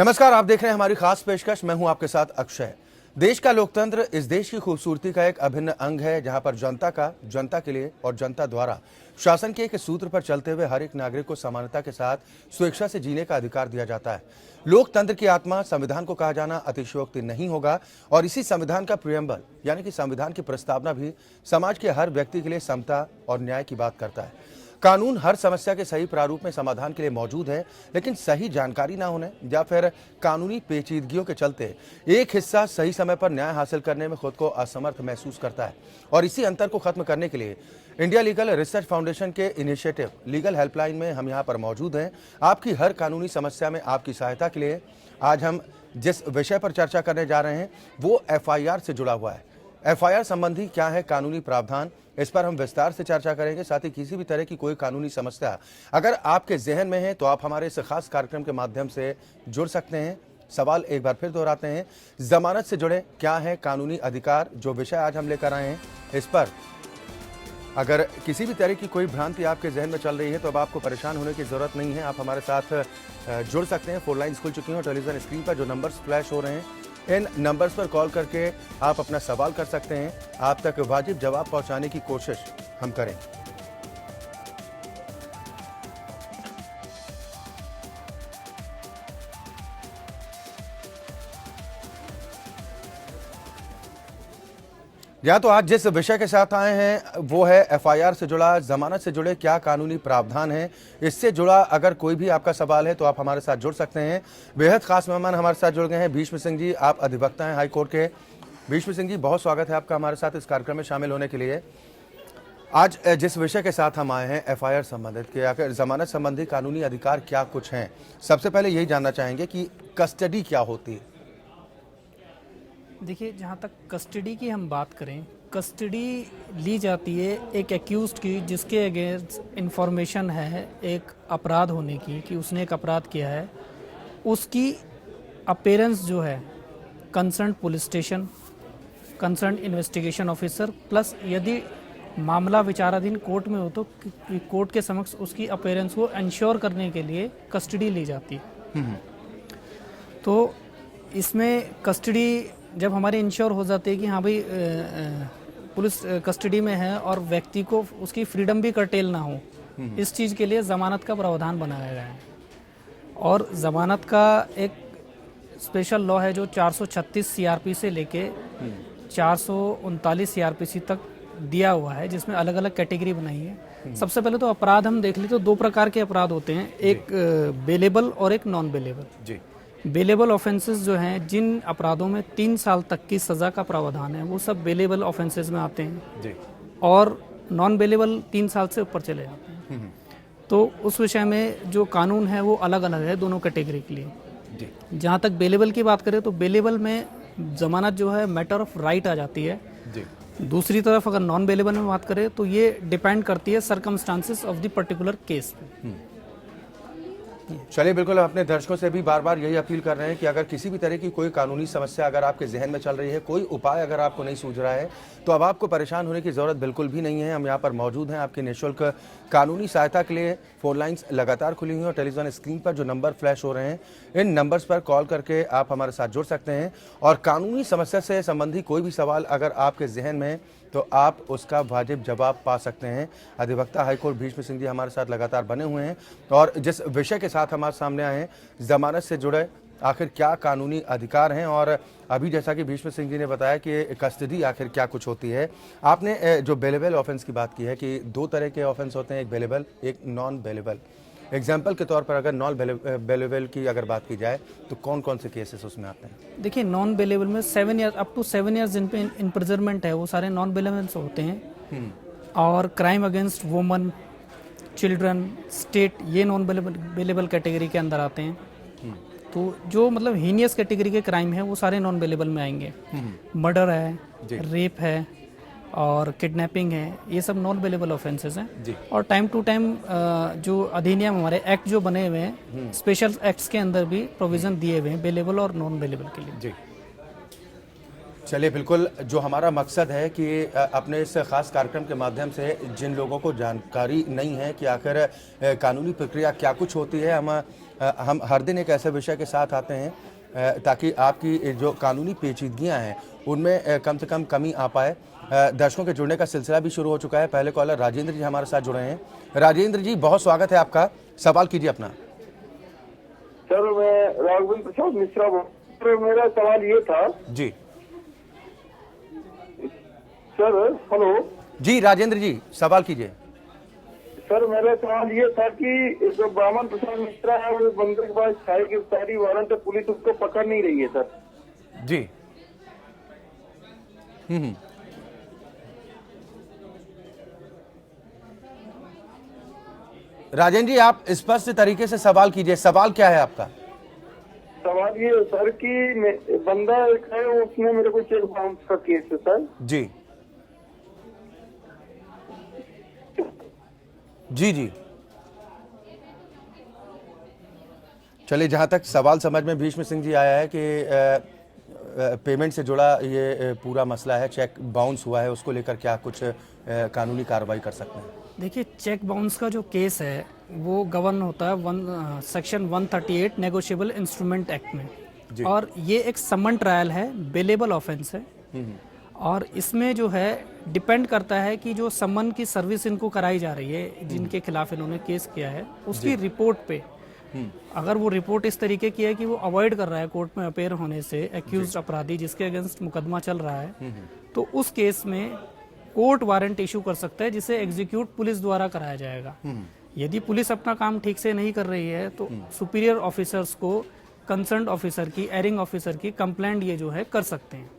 नमस्कार, आप देख रहे हैं हमारी खास पेशकश। मैं हूं आपके साथ अक्षय। देश का लोकतंत्र इस देश की खूबसूरती का एक अभिन्न अंग है, जहां पर जनता के लिए और जनता द्वारा शासन के एक सूत्र पर चलते हुए हर एक नागरिक को समानता के साथ स्वेच्छा से जीने का अधिकार दिया जाता है। लोकतंत्र की आत्मा संविधान को कहा जाना अतिशयोक्ति नहीं होगा और इसी संविधान का प्रियम्बल यानी कि संविधान की प्रस्तावना भी समाज के हर व्यक्ति के लिए समता और न्याय की बात करता है। कानून हर समस्या के सही प्रारूप में समाधान के लिए मौजूद है, लेकिन सही जानकारी ना होने या फिर कानूनी पेचीदगियों के चलते एक हिस्सा सही समय पर न्याय हासिल करने में खुद को असमर्थ महसूस करता है। और इसी अंतर को खत्म करने के लिए इंडिया लीगल रिसर्च फाउंडेशन के इनिशिएटिव लीगल हेल्पलाइन में हम यहाँ पर मौजूद हैं। आपकी हर कानूनी समस्या में आपकी सहायता के लिए आज हम जिस विषय पर चर्चा करने जा रहे हैं वो FIR से जुड़ा हुआ है। FIR संबंधी क्या है कानूनी प्रावधान, इस पर हम विस्तार से चर्चा करेंगे। साथ ही किसी भी तरह की कोई कानूनी समस्या अगर आपके जहन में है तो आप हमारे इस खास कार्यक्रम के माध्यम से जुड़ सकते हैं। सवाल एक बार फिर दोहराते हैं, जमानत से जुड़े क्या है कानूनी अधिकार, जो विषय आज हम लेकर आए हैं। इस पर अगर किसी भी तरह की कोई भ्रांति आपके जहन में चल रही है तो अब आपको परेशान होने की जरूरत नहीं है। आप हमारे साथ जुड़ सकते हैं। फोन लाइन्स खुल चुकी हैं और टेलीविजन स्क्रीन पर जो नंबर्स फ्लैश हो रहे हैं, इन नंबर्स पर कॉल करके आप अपना सवाल कर सकते हैं। आप तक वाजिब जवाब पहुंचाने की कोशिश हम करें। या तो आज जिस विषय के साथ आए हैं वो है FIR से जुड़ा, जमानत से जुड़े क्या कानूनी प्रावधान है। इससे जुड़ा अगर कोई भी आपका सवाल है तो आप हमारे साथ जुड़ सकते हैं। बेहद खास मेहमान हमारे साथ जुड़ गए हैं भीष्म सिंह जी, आप अधिवक्ता हैं हाई कोर्ट के। भीष्म सिंह जी, बहुत स्वागत है आपका हमारे साथ इस कार्यक्रम में शामिल होने के लिए। आज जिस विषय के साथ हम आए हैं FIR संबंधित के आखिर जमानत संबंधी कानूनी अधिकार क्या कुछ हैं, सबसे पहले यही जानना चाहेंगे कि कस्टडी क्या होती है। देखिए, जहाँ तक कस्टडी की हम बात करें, कस्टडी ली जाती है एक एक्यूज्ड की जिसके अगेंस्ट इंफॉर्मेशन है एक अपराध होने की, कि उसने एक अपराध किया है। उसकी अपीयरेंस जो है concern police station, concern investigation officer, plus यदि मामला विचाराधीन कोर्ट में हो तो कोर्ट के समक्ष उसकी अपीयरेंस को इंश्योर करने के लिए कस्टडी ली जाती है। तो इसमें कस्टडी जब हमारे इंश्योर हो जाते हैं कि हाँ भाई पुलिस कस्टडी में है और व्यक्ति को उसकी फ्रीडम भी कर्टेल ना हो, इस चीज़ के लिए ज़मानत का प्रावधान बनाया गया है। और ज़मानत का एक स्पेशल लॉ है जो 436 CRP से लेके 439 CRPC तक दिया हुआ है, जिसमें अलग अलग कैटेगरी बनाई है। सबसे पहले तो अपराध हम देख लें तो दो प्रकार के अपराध होते हैं, एक बेलेबल और एक नॉन बेलेबल। जी। बेलेबल ऑफेंसेस जो हैं, जिन अपराधों में 3 साल तक की सज़ा का प्रावधान है, वो सब बेलेबल ऑफेंसेस में आते हैं जी। और नॉन बेलेबल 3 साल से ऊपर चले जाते हैं। तो उस विषय में जो कानून है वो अलग अलग है दोनों कैटेगरी के लिए जी। जहाँ तक बेलेबल की बात करें तो बेलेबल में जमानत जो है मैटर ऑफ राइट आ जाती है जी। दूसरी तरफ अगर नॉन बेलेबल में बात करें तो ये डिपेंड करती है circumstances of the particular case पे। चलिए, बिल्कुल अपने दर्शकों से भी बार बार यही अपील कर रहे हैं कि अगर किसी भी तरह की कोई कानूनी समस्या अगर आपके जहन में चल रही है, कोई उपाय अगर आपको नहीं सूझ रहा है, तो अब आपको परेशान होने की ज़रूरत बिल्कुल भी नहीं है। हम यहाँ पर मौजूद हैं आपकी निःशुल्क कानूनी सहायता के लिए। फोन लाइन्स लगातार खुली हुई हैं और टेलीविजन स्क्रीन पर जो नंबर फ्लैश हो रहे हैं, इन नंबर्स पर कॉल करके आप हमारे साथ जुड़ सकते हैं। और कानूनी समस्या से संबंधी कोई भी सवाल अगर आपके जहन में है तो आप उसका वाजिब जवाब पा सकते हैं। अधिवक्ता हाईकोर्ट भीष्म सिंह जी हमारे साथ लगातार बने हुए हैं और जिस विषय के साथ हमारे सामने आए हैं, जमानत से जुड़े आखिर क्या कानूनी अधिकार हैं। और अभी जैसा कि भीष्म सिंह जी ने बताया कि कस्टडी आखिर क्या कुछ होती है। आपने जो बेलेबल ऑफेंस की बात की है कि 2 तरह के ऑफेंस होते हैं, एक बेलेबल एक नॉन बेलेबल। एग्जाम्पल के तौर पर अगर नॉन बेलेबल की अगर बात की जाए तो कौन कौन से केसेस उसमें आते हैं। देखिए, नॉन बेलेबल में 7 ईयर अप टू 7 ईयर्स जिन पे इम्प्रिजनमेंट है वो सारे नॉन बेलेबल होते हैं। और crime against woman, children, state, ये नॉन बेलेबल कैटेगरी के अंदर आते हैं। तो जो मतलब हीनियस कैटेगरी के क्राइम है वो सारे नॉन बेलेबल में आएंगे। मर्डर है, रेप है और किडनैपिंग है, ये सब नॉन बेलेबल ऑफेंसेस हैं। और टाइम टू टाइम जो अधिनियम हमारे एक्ट जो बने हुए हैं, स्पेशल एक्ट्स के अंदर भी प्रोविजन दिए हुए हैं बेलेबल और नॉन बेलेबल के लिए जी। चलिए, बिल्कुल जो हमारा मकसद है कि अपने इस खास कार्यक्रम के माध्यम से जिन लोगों को जानकारी नहीं है कि आखिर कानूनी प्रक्रिया क्या कुछ होती है, हम हम हर दिन एक ऐसे विषय के साथ आते हैं ताकि आपकी जो कानूनी पेचीदगियां हैं उनमें कम से कम कमी आ पाए। दर्शकों के जुड़ने का सिलसिला भी शुरू हो चुका है। पहले कॉलर राजेंद्र जी हमारे साथ जुड़े हैं। राजेंद्र जी, बहुत स्वागत है आपका, सवाल कीजिए अपना। सर, मैं राघवेंद्र प्रसाद मिश्रा बोल। मेरा सवाल ये था जी सर। हेलो जी राजेंद्र जी, सवाल कीजिए। सर, मेरा सवाल ये था कि जो बामन प्रसाद मिश्रा है वो बंदे के पास छाई गिरफ्तारी वारंट है, पुलिस उसको पकड़ नहीं रही है सर। जी राजेंद्र जी, आप स्पष्ट तरीके से सवाल कीजिए। सवाल क्या है आपका? सवाल ये है सर कि बंदा एक है, उसने मेरे को चेक बाउंस का केस है सर। जी जी जी, चलिए, जहां तक सवाल समझ में भीष्म सिंह जी आया है कि पेमेंट से जुड़ा ये पूरा मसला है, चेक बाउंस हुआ है, उसको लेकर क्या कुछ कानूनी कार्रवाई कर सकते हैं? देखिए, चेक बाउंस का जो केस है वो गवर्न होता है सेक्शन 138 नेगोशिएबल इंस्ट्रूमेंट एक्ट में, और ये एक समन ट्रायल है, बेलेबल ऑफेंस है। और इसमें जो है डिपेंड करता है कि जो समन की सर्विस इनको कराई जा रही है, जिनके खिलाफ इन्होंने केस किया है, उसकी रिपोर्ट पे अगर वो रिपोर्ट इस तरीके की है कि वो अवॉइड कर रहा है कोर्ट में अपेयर होने से, एक्यूज्ड अपराधी जिसके अगेंस्ट मुकदमा चल रहा है, तो उस केस में कोर्ट वारंट इशू कर सकता है, जिसे एग्जीक्यूट पुलिस द्वारा कराया जाएगा। यदि पुलिस अपना काम ठीक से नहीं कर रही है तो सुपीरियर ऑफिसर्स को कंसर्न ऑफिसर की, एरिंग ऑफिसर की कंप्लेंट ये जो है कर सकते हैं।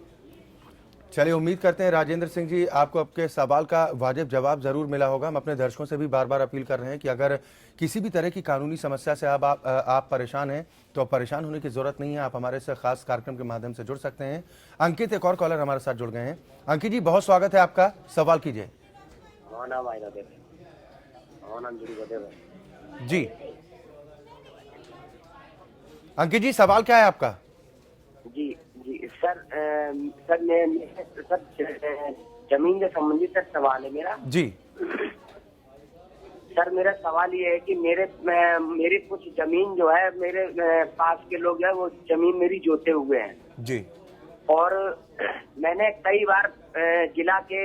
चलिए, उम्मीद करते हैं राजेंद्र सिंह जी आपको आपके सवाल का वाजिब जवाब जरूर मिला होगा। हम अपने दर्शकों से भी बार बार अपील कर रहे हैं कि अगर किसी भी तरह की कानूनी समस्या से आप परेशान हैं तो परेशान होने की जरूरत नहीं है। आप हमारे से खास कार्यक्रम के माध्यम से जुड़ सकते हैं। अंकित, एक और कॉलर हमारे साथ जुड़ गए हैं। अंकित जी, बहुत स्वागत है आपका, सवाल कीजिए। जी अंकित जी, सवाल क्या है आपका? जी सर, जमीन से संबंधित सर सवाल है मेरा। जी सर, मेरा सवाल ये है कि मेरे कुछ जमीन जो है, मेरे पास के लोग हैं वो जमीन मेरी जोते हुए हैं जी, और मैंने कई बार जिला के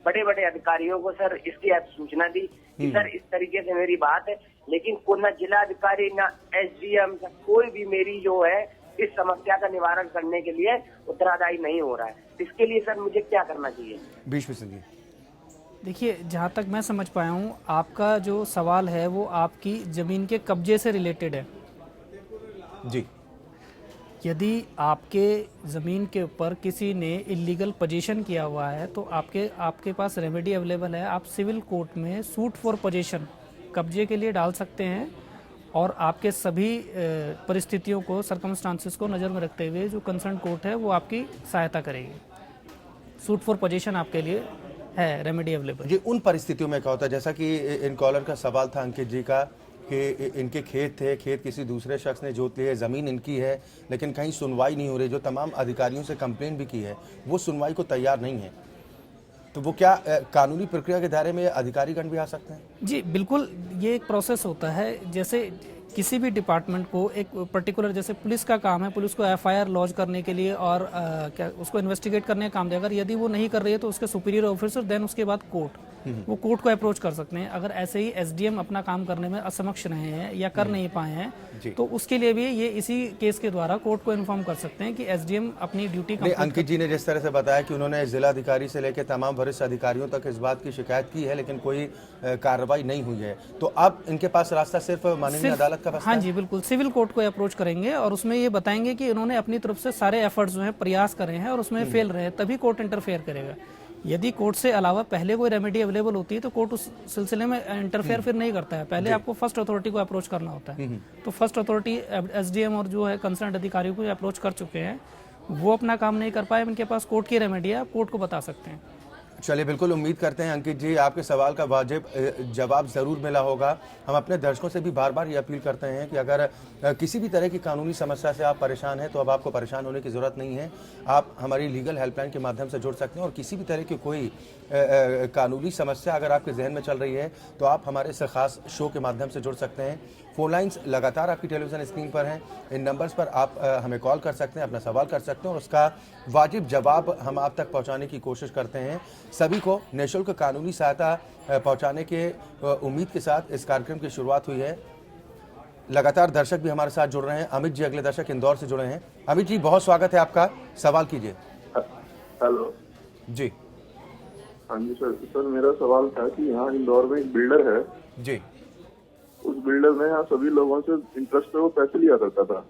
बड़े बड़े अधिकारियों को सर इसकी सूचना दी कि सर इस तरीके से मेरी बात है, लेकिन कोई ना जिला अधिकारी ना SDM कोई भी मेरी जो है इस समस्या का निवारण करने के लिए उत्तरदायी नहीं हो रहा है। इसके लिए सर मुझे क्या करना चाहिए? भीष्म सिंह जी, देखिए, जहाँ तक मैं समझ पाया हूँ आपका जो सवाल है वो आपकी ज़मीन के कब्जे से रिलेटेड है। जी, यदि आपके ज़मीन के ऊपर किसी ने इलीगल पोजीशन किया हुआ है तो आपके पास रेमेडी अवेलेबल है। आप सिविल कोर्ट में सूट फॉर पोजीशन कब्जे के लिए डाल सकते हैं, और आपके सभी परिस्थितियों को, सर्कमस्टांसेस को नज़र में रखते हुए जो कंसर्न कोर्ट है वो आपकी सहायता करेगी। सूट फॉर पोजीशन आपके लिए है रेमेडी अवेलेबल। ये उन परिस्थितियों में क्या होता है, जैसा कि इन कॉलर का सवाल था अंकित जी का कि इनके खेत थे, खेत किसी दूसरे शख्स ने जोत लिए, ज़मीन इनकी है, लेकिन कहीं सुनवाई नहीं हो रही। जो तमाम अधिकारियों से कंप्लेंट भी की है वो सुनवाई को तैयार नहीं है, तो वो क्या कानूनी प्रक्रिया के दायरे में अधिकारीगण भी आ सकते हैं? जी बिल्कुल, ये एक प्रोसेस होता है। जैसे किसी भी डिपार्टमेंट को एक पर्टिकुलर, जैसे पुलिस का काम है, पुलिस को FIR लॉन्च करने के लिए और क्या उसको इन्वेस्टिगेट करने का काम दिया। अगर यदि वो नहीं कर रही है तो उसके सुपीरियर ऑफिसर, देन उसके बाद कोर्ट, वो कोर्ट को अप्रोच कर सकते हैं। अगर ऐसे ही SDM अपना काम करने में असमक्ष रहे हैं या कर नहीं पाए हैं तो उसके लिए भी ये इसी केस के द्वारा कोर्ट को इन्फॉर्म कर सकते हैं कि SDM अपनी ड्यूटी नहीं, अंकित जी ने जिस तरह से बताया कि उन्होंने जिलाधिकारी से लेकर तमाम वरिष्ठ अधिकारियों तक इस बात की शिकायत की है, लेकिन कोई कार्रवाई नहीं हुई है, तो अब इनके पास रास्ता सिर्फ माननीय अदालत का बचता है? हाँ जी बिल्कुल, सिविल कोर्ट को अप्रोच करेंगे और उसमें ये बताएंगे कि इन्होंने अपनी तरफ से सारे एफर्ट्स जो हैं प्रयास करे हैं और उसमें फेल रहे हैं, तभी कोर्ट इंटरफेयर करेगा। यदि कोर्ट से अलावा पहले कोई रेमेडी अवेलेबल होती है तो कोर्ट उस सिलसिले में इंटरफेयर फिर नहीं करता है। पहले आपको फर्स्ट अथॉरिटी को अप्रोच करना होता है। तो फर्स्ट अथॉरिटी SDM और जो है कंसर्न अधिकारियों को अप्रोच कर चुके हैं, वो अपना काम नहीं कर पाए, उनके पास कोर्ट की रेमेडी है, आप कोर्ट को बता सकते हैं। चलिए, बिल्कुल उम्मीद करते हैं अंकित जी आपके सवाल का वाजिब जवाब ज़रूर मिला होगा। हम अपने दर्शकों से भी बार बार ये अपील करते हैं कि अगर किसी भी तरह की कानूनी समस्या से आप परेशान हैं तो अब आपको परेशान होने की ज़रूरत नहीं है। आप हमारी लीगल हेल्पलाइन के माध्यम से जुड़ सकते हैं, और किसी भी तरह की कोई कानूनी समस्या अगर आपके जहन में चल रही है तो आप हमारे इस खास शो के माध्यम से जुड़ सकते हैं। फ़ोन लाइन्स लगातार आपकी टेलीविज़न स्क्रीन पर हैं। इन नंबर्स पर आप हमें कॉल कर सकते हैं, अपना सवाल कर सकते हैं और उसका वाजिब जवाब हम आप तक पहुंचाने की कोशिश करते हैं। सभी को निःशुल्क कानूनी सहायता पहुंचाने के उम्मीद के साथ इस कार्यक्रम की शुरुआत हुई है। लगातार दर्शक भी हमारे साथ जुड़ रहे हैं। अमित जी अगले दर्शक इंदौर से जुड़े हैं। अमित जी, बहुत स्वागत है आपका, सवाल कीजिए। हेलो जी हाँ जी सर मेरा सवाल था कि यहाँ इंदौर में एक बिल्डर है, जी। उस बिल्डर ने यहाँ सभी लोगों से इंटरेस्ट पे वो पैसे लिया करता था,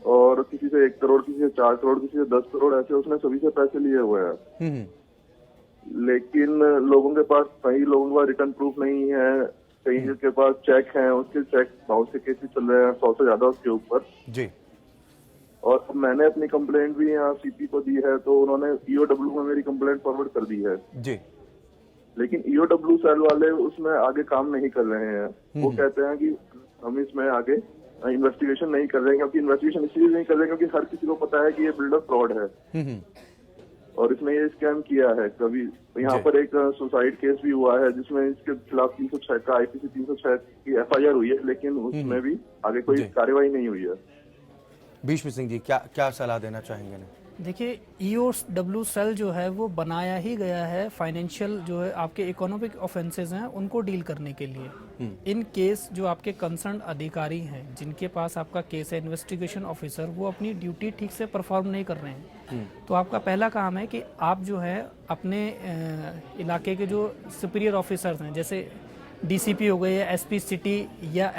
और किसी से 1 करोड़, किसी से 4 करोड़, किसी से 10 करोड़, ऐसे उसने सभी से पैसे लिए हुए हैं। लेकिन लोगों के पास, कई लोगों के पास रिटर्न प्रूफ नहीं है, कई के पास चेक हैं, उसके चेक बाउंस के केसेस चल रहे हैं 100 से ज्यादा उसके ऊपर जी। और मैंने अपनी कंप्लेंट भी यहाँ सीपी को दी है, तो उन्होंने ईओडब्ल्यू में मेरी कंप्लेंट फॉरवर्ड कर दी है जी। लेकिन ईओडब्ल्यू सेल वाले उसमें आगे काम नहीं कर रहे हैं। वो कहते हैं कि हम इसमें आगे इन्वेस्टिगेशन नहीं कर रहे हैं, क्योंकि इन्वेस्टिगेशन इसलिए नहीं कर रहे हैं क्योंकि हर किसी को पता है कि ये बिल्डर फ्रॉड है और इसने ये स्कैम किया है। कभी यहाँ पर एक सुसाइड केस भी हुआ है जिसमें इसके खिलाफ 306 का आईपीसी 306 की एफआईआर हुई है, लेकिन उसमें भी आगे कोई कार्रवाई नहीं हुई है। भीष्म सिंह जी, क्या सलाह देना चाहेंगे ना? देखिए, ईओडब्ल्यू सेल जो है वो बनाया ही गया है फाइनेंशियल जो है आपके इकोनॉमिक ऑफेंसेस हैं उनको डील करने के लिए। इन केस जो आपके कंसर्न अधिकारी हैं जिनके पास आपका केस है, इन्वेस्टिगेशन ऑफिसर, वो अपनी ड्यूटी ठीक से परफॉर्म नहीं कर रहे हैं, तो आपका पहला काम है कि आप जो है अपने इलाके के जो सुपीरियर ऑफिसर्स हैं, जैसे डीसीपी हो गए या एसपी सिटी या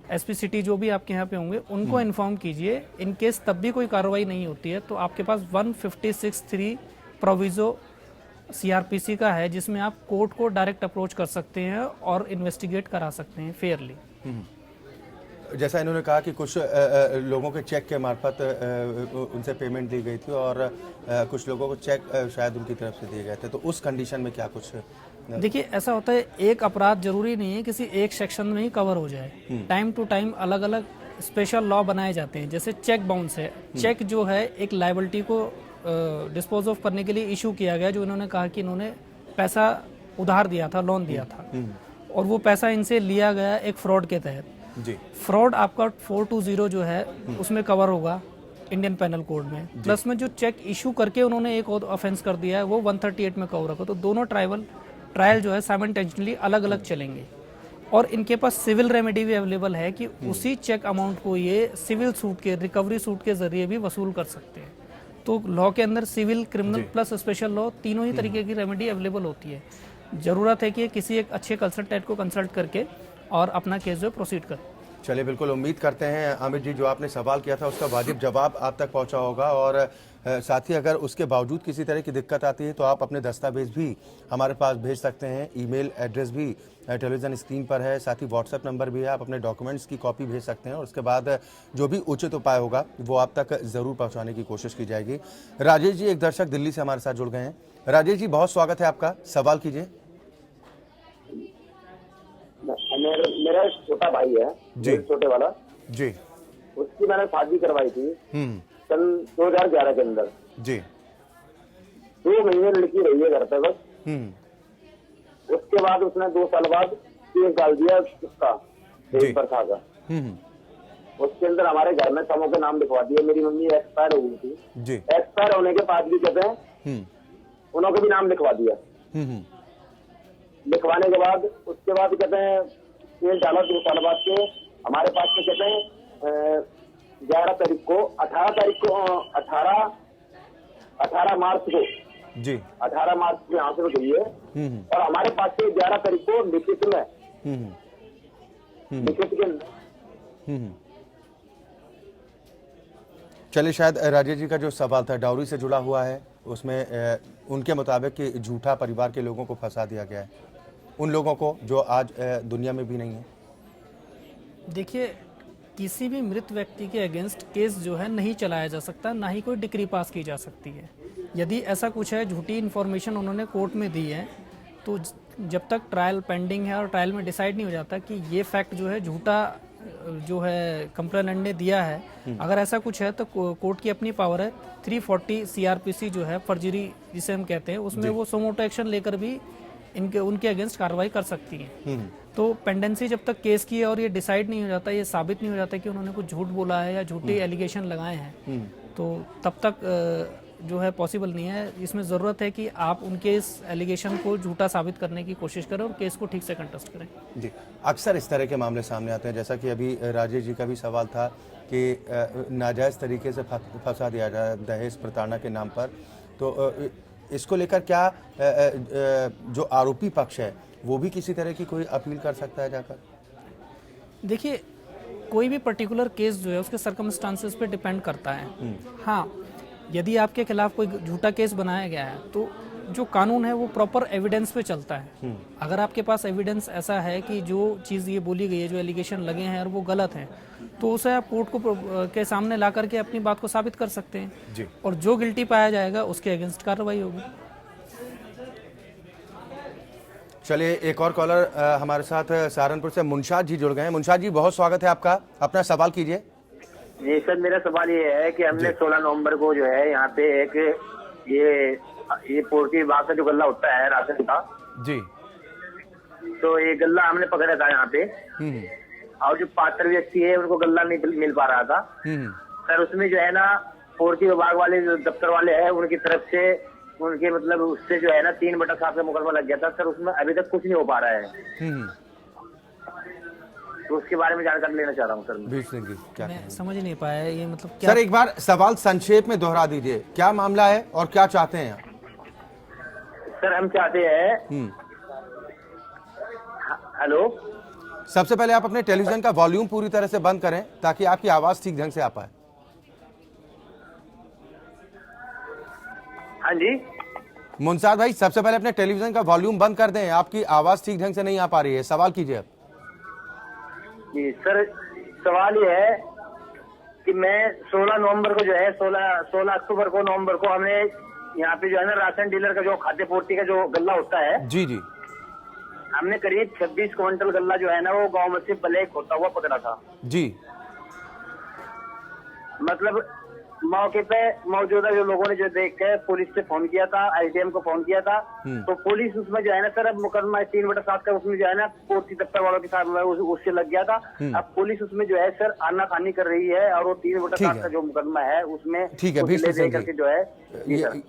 एसपी सिटी जो भी आपके यहाँ पे होंगे, उनको इन्फॉर्म कीजिए। इन केस तब भी कोई कार्रवाई नहीं होती है तो आपके पास 156(3) प्रोविजो सीआरपीसी का है, जिसमें आप कोर्ट को डायरेक्ट अप्रोच कर सकते हैं और इन्वेस्टिगेट करा सकते हैं फेयरली। जैसा इन्होंने कहा कि कुछ लोगों के चेक के मार्फत उनसे पेमेंट दी गई थी और कुछ लोगों को चेक शायद उनकी तरफ से दिए गए थे, तो उस कंडीशन में क्या कुछ? देखिए, ऐसा होता है, एक अपराध जरूरी नहीं है किसी एक सेक्शन में ही कवर हो जाए। टाइम टू टाइम अलग अलग स्पेशल लॉ बनाए जाते हैं। जैसे चेक बाउंस है, चेक जो है एक लायबिलिटी को डिस्पोज ऑफ करने के लिए इशू किया गया, जो इन्होंने कहा कि इन्होंने पैसा उधार दिया था, लोन दिया था, और वो पैसा इनसे लिया गया एक फ्रॉड के तहत। जी। फ्रॉड आपका 420 जो है उसमें कवर होगा इंडियन पेनल कोड में, प्लस में जो चेक इशू करके उन्होंने एक और ऑफेंस कर दिया है वो 138 में कवर होगा। तो दोनों ट्रायल जो है साइमल्टेनियसली अलग अलग चलेंगे, और इनके पास सिविल रेमेडी भी अवेलेबल है कि उसी चेक अमाउंट को ये सिविल सूट के, रिकवरी सूट के जरिए भी वसूल कर सकते हैं। तो लॉ के अंदर civil, criminal plus special law तीनों ही तरीके की रेमेडी अवेलेबल होती है। जरूरत है कि किसी एक अच्छे कंसल्टेंट को कंसल्ट करके और अपना केस जो प्रोसीड करें। चलिए, बिल्कुल उम्मीद करते हैं अमित जी जो आपने सवाल किया था उसका वाजिब जवाब आप तक पहुंचा होगा, और साथ ही अगर उसके बावजूद किसी तरह की दिक्कत आती है तो आप अपने दस्तावेज भी हमारे पास भेज सकते हैं। ईमेल एड्रेस भी टेलीविज़न स्क्रीन पर है, साथ ही व्हाट्सएप नंबर भी है। आप अपने डॉक्यूमेंट्स की कॉपी भेज सकते हैं और उसके बाद जो भी उचित उपाय होगा वो आप तक ज़रूर पहुँचाने की कोशिश की जाएगी। राजेश जी एक दर्शक दिल्ली से हमारे साथ जुड़ गए हैं। राजेश जी, बहुत स्वागत है आपका, सवाल कीजिए। मेरा एक छोटा भाई है जी, छोटे वाला जी, उसकी मैंने शादी करवाई थी सन 2011 के अंदर जी। 2 महीने लड़की रही है घर पे बस। उसके बाद उसने 2 साल बाद केस डाल दिया उसका प्रथा का। उसके अंदर हमारे घर में सबों के नाम लिखवा दिए। मेरी मम्मी एक्सपायर हो गई थी, एक्सपायर होने के बाद भी कहते हैं उन्होंने भी नाम लिखवा दिया। लिखवाने के बाद उसके बाद कहते हैं केस डाला 2 साल बाद के हमारे पास में कहते हैं 11 तारीख को 18 मार्च को जी 18 मार्च को यहाँ से गई है, और हमारे पास से 11 तारीख को लिखित में लिखित के चलिए, शायद राजेश जी का जो सवाल था डाउरी से जुड़ा हुआ है, उसमें उनके मुताबिक कि झूठा परिवार के लोगों को फंसा दिया गया है, उन लोगों को जो आज दुनिया में भी नहीं है। देखिए, किसी भी मृत व्यक्ति के अगेंस्ट केस जो है नहीं चलाया जा सकता, ना ही कोई डिक्री पास की जा सकती है। यदि ऐसा कुछ है, झूठी इन्फॉर्मेशन उन्होंने कोर्ट में दी है, तो जब तक ट्रायल पेंडिंग है और ट्रायल में डिसाइड नहीं हो जाता कि ये फैक्ट जो है झूठा जो है कंप्लेनेंट ने दिया है, अगर ऐसा कुछ है तो कोर्ट की अपनी पावर है। 340 CRPC जो है फर्जरी जिसे हम कहते हैं, उसमें वो सोमोटो एक्शन लेकर भी उनके अगेंस्ट कार्रवाई कर सकती है। तो पेंडेंसी जब तक केस की है और ये डिसाइड नहीं हो जाता, ये साबित नहीं हो जाता कि उन्होंने कुछ झूठ बोला है या झूठे एलिगेशन लगाए हैं, तो तब तक जो है पॉसिबल नहीं है। इसमें ज़रूरत है कि आप उनके इस एलिगेशन को झूठा साबित करने की कोशिश करें और केस को ठीक से कंटेस्ट करें। जी, अक्सर इस तरह के मामले सामने आते हैं, जैसा कि अभी राजेश जी का भी सवाल था कि नाजायज़ तरीके से फंसा दिया जाए दहेज प्रताड़ना के नाम पर। तो इसको लेकर क्या जो आरोपी पक्ष है वो भी किसी तरह की कोई अपील कर सकता है जाकर? देखिए, कोई भी पर्टिकुलर केस जो है उसके सर्कमस्टांसेस पे डिपेंड करता है। हाँ, यदि आपके खिलाफ कोई झूठा केस बनाया गया है तो जो कानून है वो प्रॉपर एविडेंस पे चलता है। अगर आपके पास एविडेंस ऐसा है कि जो चीज़ ये बोली गई है, जो एलिगेशन लगे हैं और वो गलत हैं, तो उसे आप कोर्ट को के सामने ला करके अपनी बात को साबित कर सकते हैं जी। और जो गिल्टी पाया जाएगा उसके अगेंस्ट कार्रवाई होगी। चलिए, एक और कॉलर हमारे साथ सहारनपुर से मुनशाद जी जुड़ गए हैं। मुनशाद जी, बहुत स्वागत है आपका, अपना सवाल कीजिए। जी सर, मेरा सवाल ये है कि हमने 16 नवंबर को जो है यहाँ पे एक ये पोल्ट्री विभाग का जो गल्ला होता है राशन का जी, तो ये गल्ला हमने पकड़ा था यहाँ पे, और जो पात्र व्यक्ति है उनको गल्ला नहीं मिल पा रहा था सर। उसमें जो है ना पोल्ट्री विभाग वाले जो दफ्तर वाले हैं उनकी तरफ से उनके मतलब उससे जो है ना 3/7 का मुकदमा लग गया था सर। उसमें अभी तक कुछ नहीं हो पा रहा है, तो उसके बारे में जानकारी लेना चाह रहा हूँ सर। भीष सिंह जी, क्या मैं समझ नहीं पाया ये मतलब क्या? सर, एक बार सवाल संक्षेप में दोहरा दीजिए, क्या मामला है और क्या चाहते हैं आप? सर हम चाहते हैं, हेलो, सबसे पहले आप अपने टेलीविजन का वॉल्यूम पूरी तरह से बंद करें ताकि आपकी आवाज ठीक ढंग से आ पाए। हाँ जी मुनशाद भाई, सबसे पहले अपने टेलीविजन का वॉल्यूम बंद कर दें, आपकी आवाज ठीक ढंग से नहीं आ पा रही है। सवाल कीजिए अब। जी सर, सवाल ये है कि मैं 16 नवंबर को जो है 16 अक्टूबर को नवंबर को हमने यहाँ पे जो है ना राशन डीलर का जो खाद्य पूर्ति का जो गल्ला होता है, जी जी, हमने करीब 26 क्विंटल गल्ला जो है ना वो गांव में से ब्लैक होता हुआ पकड़ा था जी। मतलब मौके पे मौजूदा जो लोगों ने जो देख के पुलिस से फोन किया था, ITM को फोन किया था, तो पुलिस उसमें जो है ना सर अब मुकदमा 3/7 का उसमें जो है ना पूर्ति दफ्तर वालों के साथ उससे लग गया था। अब पुलिस उसमें जो है सर आनाकानी कर रही है और वो 3/7 का जो मुकदमा है उसमें ठीक है, भीष सिंह जी, जो है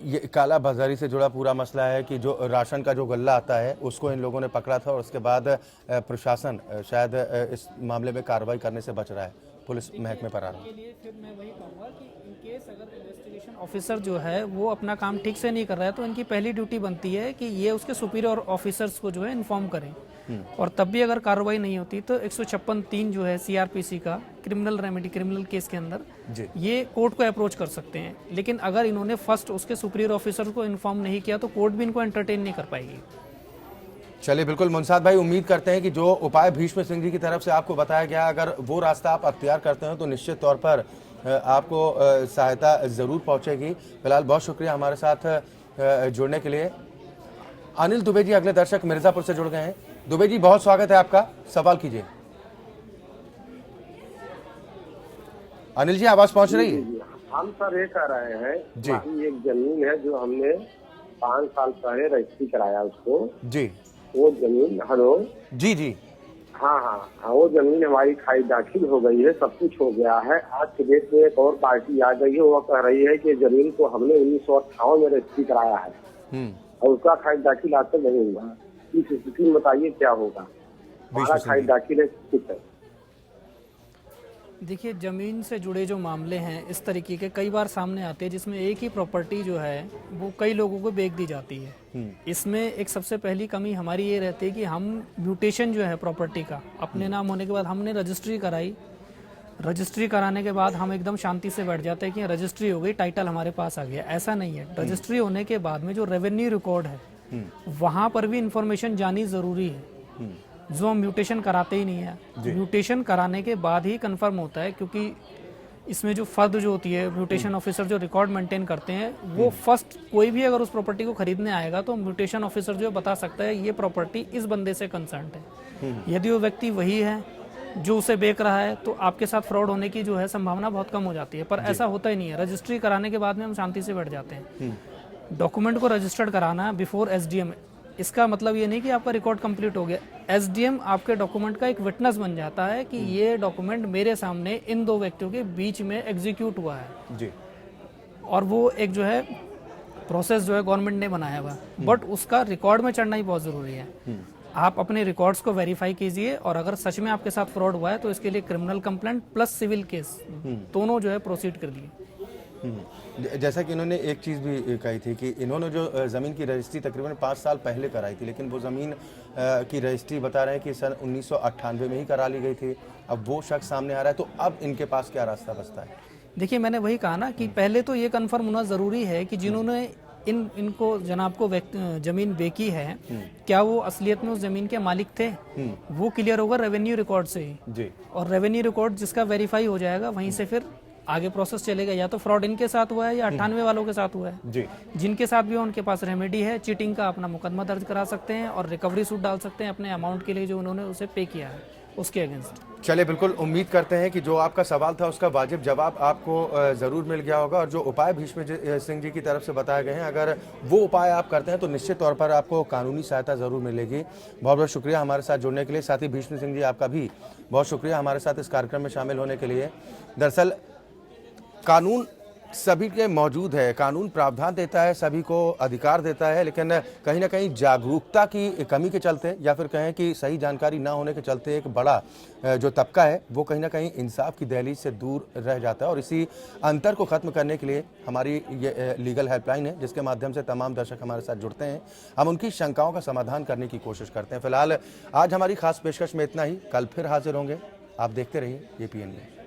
ये काला बाजारी से जुड़ा पूरा मसला है कि जो राशन का जो गल्ला आता है उसको इन लोगों ने पकड़ा था और उसके बाद प्रशासन शायद इस मामले में कार्रवाई करने से बच रहा है, पुलिस महकमे पर आ रहा है। फिर मैं वही कहूँगा कि इन केस अगर इन्वेस्टिगेशन ऑफिसर जो है वो अपना काम ठीक से नहीं कर रहा है तो इनकी पहली ड्यूटी बनती है कि ये उसके सुपीरियर ऑफिसर्स को जो है इन्फॉर्म करें, और तब भी अगर कार्रवाई नहीं होती तो 156(3) जो है CRPC का क्रिमिनल रेमेडी, क्रिमिनल केस के अंदर ये कोर्ट को अप्रोच कर सकते हैं। लेकिन अगर इन्होंने फर्स्ट उसके सुपीरियर ऑफिसर को इन्फॉर्म नहीं किया तो कोर्ट भी इनको एंटरटेन नहीं कर पाएगी। चलिए, बिल्कुल मुनशाद भाई, उम्मीद करते हैं कि जो उपाय भीष्म सिंह जी की तरफ से आपको बताया गया, अगर वो रास्ता आप अख्तियार करते हैं तो निश्चित तौर पर आपको सहायता जरूर पहुंचेगी। फिलहाल बहुत शुक्रिया हमारे साथ जुड़ने के लिए। अनिल दुबे जी अगले दर्शक मिर्जापुर से जुड़ गए हैं। दुबे जी, बहुत स्वागत है आपका, सवाल कीजिए। अनिल जी, आवाज पहुंच रही है? हम सर ये कह रहे हैं जी, एक जमीन है जो हमने 5 साल पहले रजिस्ट्री कराया उसको, जी वो जमीन, हेलो जी जी, हाँ, वो जमीन हमारी खाई दाखिल हो गई है, सब कुछ हो गया है। आज के डेट में एक और पार्टी आ गई है, वो कह रही है कि जमीन को हमने 1958 में रजिस्ट्री कराया है और उसका खाई दाखिल आज तक नहीं हुआ। इस स्थिति में बताइए क्या होगा? हमारा खाई दाखिल है, कुछ है। देखिए, ज़मीन से जुड़े जो मामले हैं इस तरीके के कई बार सामने आते हैं जिसमें एक ही प्रॉपर्टी जो है वो कई लोगों को बेच दी जाती है। इसमें एक सबसे पहली कमी हमारी ये रहती है कि हम म्यूटेशन जो है प्रॉपर्टी का अपने नाम होने के बाद हमने रजिस्ट्री कराई, रजिस्ट्री कराने के बाद हम एकदम शांति से बैठ जाते हैं कि रजिस्ट्री हो गई, टाइटल हमारे पास आ गया। ऐसा नहीं है। रजिस्ट्री होने के बाद में जो रेवेन्यू रिकॉर्ड है वहाँ पर भी इंफॉर्मेशन जानी ज़रूरी है। जो हम म्यूटेशन कराते ही नहीं है। म्यूटेशन कराने के बाद ही कंफर्म होता है, क्योंकि इसमें जो फर्द जो होती है म्यूटेशन ऑफिसर जो रिकॉर्ड मेंटेन करते हैं, वो फर्स्ट कोई भी अगर उस प्रॉपर्टी को खरीदने आएगा तो म्यूटेशन ऑफिसर जो बता सकता है ये प्रॉपर्टी इस बंदे से कंसर्न्ड है। यदि वो व्यक्ति वही है जो उसे बेच रहा है तो आपके साथ फ्रॉड होने की जो है संभावना बहुत कम हो जाती है, पर ऐसा होता ही नहीं है। रजिस्ट्री कराने के बाद में हम शांति से बैठ जाते हैं। डॉक्यूमेंट को रजिस्टर्ड कराना बिफोर एसडीएम, इसका मतलब ये नहीं कि आपका रिकॉर्ड कंप्लीट हो गया। एसडीएम आपके डॉक्यूमेंट का एक विटनेस बन जाता है कि ये डॉक्यूमेंट मेरे सामने इन दो व्यक्तियों के बीच में एग्जीक्यूट हुआ है जी। और वो एक जो है प्रोसेस जो है गवर्नमेंट ने बनाया हुआ, बट उसका रिकॉर्ड में चढ़ना ही बहुत जरूरी है। आप अपने रिकॉर्ड्स को वेरीफाई कीजिए और अगर सच में आपके साथ फ्रॉड हुआ है तो इसके लिए criminal complaint plus civil case दोनों जो है प्रोसीड कर दिए। जैसा कि इन्होंने एक चीज़ भी कही थी कि इन्होंने जो ज़मीन की रजिस्ट्री तकरीबन 5 साल पहले कराई थी, लेकिन वो ज़मीन की रजिस्ट्री बता रहे हैं कि सन 1998 में ही करा ली गई थी। अब वो शख्स सामने आ रहा है, तो अब इनके पास क्या रास्ता बचता है? देखिए, मैंने वही कहा ना कि पहले तो ये कन्फर्म होना ज़रूरी है कि जिन्होंने इनको जनाब को जमीन बेची है, क्या वो असलियत में उस जमीन के मालिक थे, वो क्लियर होगा रेवेन्यू रिकॉर्ड से ही जी। और रेवेन्यू रिकॉर्ड जिसका वेरीफाई हो जाएगा वहीं से फिर आगे प्रोसेस चलेगा। या तो फ्रॉड इनके साथ हुआ है या 98 वालों के साथ हुआ है जी। जिनके साथ भी उनके पास रेमेडी है, चीटिंग का अपना मुकदमा दर्ज करा सकते हैं और रिकवरी सूट डाल सकते हैं अपने अमाउंट के लिए जो उन्होंने उसे पे किया है उसके अगेंस्ट। चलिए, बिल्कुल उम्मीद करते हैं कि जो आपका सवाल था उसका वाजिब जवाब आपको ज़रूर मिल गया होगा और जो उपाय भीष्म सिंह जी की तरफ से बताए गए हैं, अगर वो उपाय आप करते हैं तो निश्चित तौर पर आपको कानूनी सहायता ज़रूर मिलेगी। बहुत बहुत शुक्रिया हमारे साथ जुड़ने के लिए। साथ ही भीष्म सिंह जी, आपका भी बहुत शुक्रिया हमारे साथ इस कार्यक्रम में शामिल होने के लिए। दरअसल कानून सभी के मौजूद है, कानून प्रावधान देता है, सभी को अधिकार देता है, लेकिन कहीं ना कहीं जागरूकता की कमी के चलते या फिर कहें कि सही जानकारी ना होने के चलते एक बड़ा जो तबका है वो कहीं ना कहीं इंसाफ की दहलीज से दूर रह जाता है। और इसी अंतर को ख़त्म करने के लिए हमारी ये लीगल हेल्पलाइन है जिसके माध्यम से तमाम दर्शक हमारे साथ जुड़ते हैं। हम उनकी शंकाओं का समाधान करने की कोशिश करते हैं। फिलहाल आज हमारी खास पेशकश में इतना ही। कल फिर हाजिर होंगे। आप देखते रहिए APN में।